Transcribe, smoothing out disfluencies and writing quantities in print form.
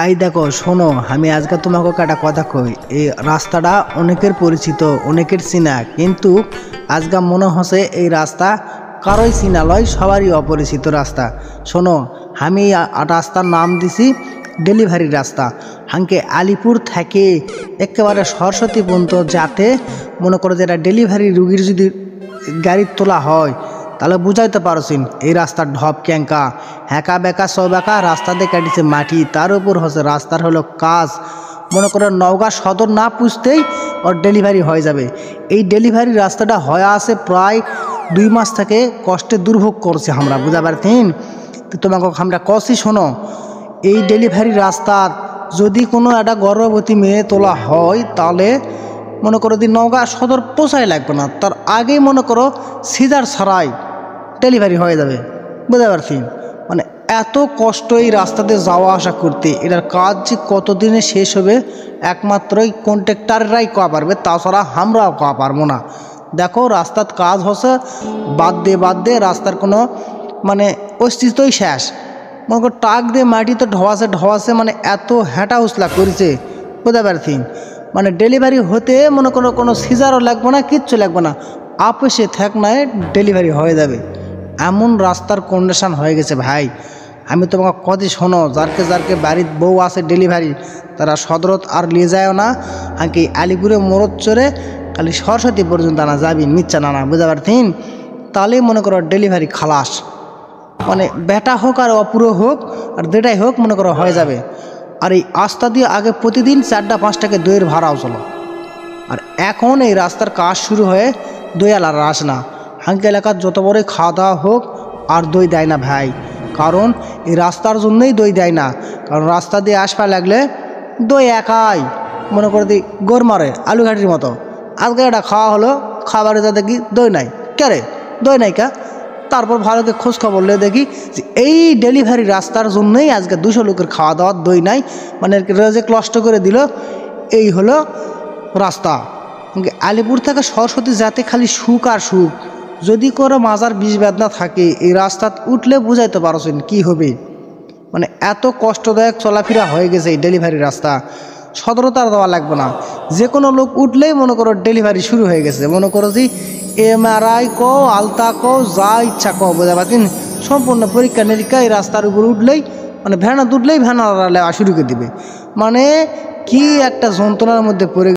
I দেখো শোনো, আমি আজকে তোমাকে একটা কথা কই। এই রাস্তাটা অনেকের পরিচিত, অনেকের চিনা, কিন্তু আজকে মনে হচ্ছে এই রাস্তা কারোই চিনা লয়, সবারই অপরিচিত রাস্তা। শোনো, আমি রাস্তার নাম দিছি ডেলিভারি রাস্তা। হাঙ্কে আলিপুর থেকে একেবারে সরস্বতী পর্যন্ত যাতে মনে করো যে এটা ডেলিভারি রুগীর যদি গাড়ি তোলা হয় তাহলে বুঝাইতে পারছিন এই রাস্তার ঢপ ক্যাঙ্কা হ্যাঁকা বেঁকা সবাঁকা রাস্তা দিয়ে কাটিছে মাটি, তার উপর হচ্ছে রাস্তার হলো কাজ। মনে করো নওগাঁ সদর না পুষতেই ওর ডেলিভারি হয়ে যাবে। এই ডেলিভারি রাস্তাটা হয়ে আসে প্রায় 2 মাস থেকে কষ্টে দুর্ভোগ করছে আমরা, বুঝা পারতেন তো তোমাকে আমরা কষি। শোনো, এই ডেলিভারি রাস্তা যদি কোনো একটা গর্ভবতী মেয়ে তোলা হয় তাহলে মনে করো যে নওগাঁ সদর পোষাই লাগবে না, তার আগেই মনে করো সিজার ছাড়াই ডেলিভারি হয়ে যাবে, বুঝতে পারছি। মানে এত কষ্ট এই রাস্তাতে যাওয়া আসা করতে, এটার কাজ যে কতদিনে শেষ হবে একমাত্রই কন্ট্রাক্টররাই কয়া পারবে, তাছাড়া আমরাও কয়া পারবো না। দেখো রাস্তার কাজ হচ্ছে বাদ দিয়ে রাস্তার কোনো মানে অস্তিত্বই শেষ। মনে করো টাক দিয়ে মাটি তো ঢোয়াছে মানে এত হ্যাঁটা উসলা করেছে, বুঝতে পারছি। মানে ডেলিভারি হতে মনে করো কোনো সিজারও লাগবে না, কিচ্ছু লাগবে না, আপসে থাক নাই ডেলিভারি হয়ে যাবে, এমন রাস্তার কন্ডিশন হয়ে গেছে ভাই। আমি তোমাকে কদি শোনো, যারকে বাড়ির বউ আছে ডেলিভারি তারা সদরত আর নিয়ে যায়ও না, হাঁকি আলিপুরে মোড়ত চড়ে খালি সরস্বতী পর্যন্ত আনা যাবি, মিচ্ছা না, বুঝতে পারছেন। তাহলেই মনে করো ডেলিভারি খালাস, মানে বেটা হোক আর অপুরো হোক আর যেটাই হোক মনে করো হয়ে যাবে। আর এই রাস্তা দিয়ে আগে প্রতিদিন 4-5 টাকা দইয়ের ভাড়াও চলো, আর এখন এই রাস্তার কাজ শুরু হয়ে দই আর আসে না। হাঙ্কি এলাকার যত বড়ই খাওয়া দাওয়া হোক আর দই দেয় না ভাই, কারণ এই রাস্তার জন্যই দই দেয় না। কারণ রাস্তা দিয়ে আসপা লাগলে দই একাই মনে করে দিই গোর মারে আলু ঘাটির মতো। আজকে এটা খাওয়া হলো, খাবারে যা দেখি দই নাই, কে রে দই নাই কা? তারপর ভালোকে খোঁজ খবর নিয়ে দেখি যে এই ডেলিভারি রাস্তার জন্যই আজকে 200 লোকের খাওয়া দাওয়ার দই নাই, মানে রোজে কষ্ট করে দিল। এই হলো রাস্তা। আলিপুর থেকে সরস্বতী যাতে খালি সুখ আর সুখ, যদি কোনো মাজার বিষ বেদনা থাকে এই রাস্তা উঠলে বুঝাইতে পারছেন কি হবে। মানে এত কষ্টদায়ক চলাফেরা হয়ে গেছে এই ডেলিভারি রাস্তা, সদরতার দেওয়া লাগবে না, যে কোনো লোক উঠলেই মনে করো ডেলিভারি শুরু হয়ে গেছে। মনে করো যে MRI কো আলতা কো যা ইচ্ছা কো, বোঝা পাচ্ছেন, সম্পূর্ণ পরীক্ষা নিরীক্ষা এই রাস্তার উপর উঠলেই মানে ভ্যানা উঠলেই ভ্যানা শুরু করে দিবে। মানে কি একটা যন্ত্রণার মধ্যে পড়ে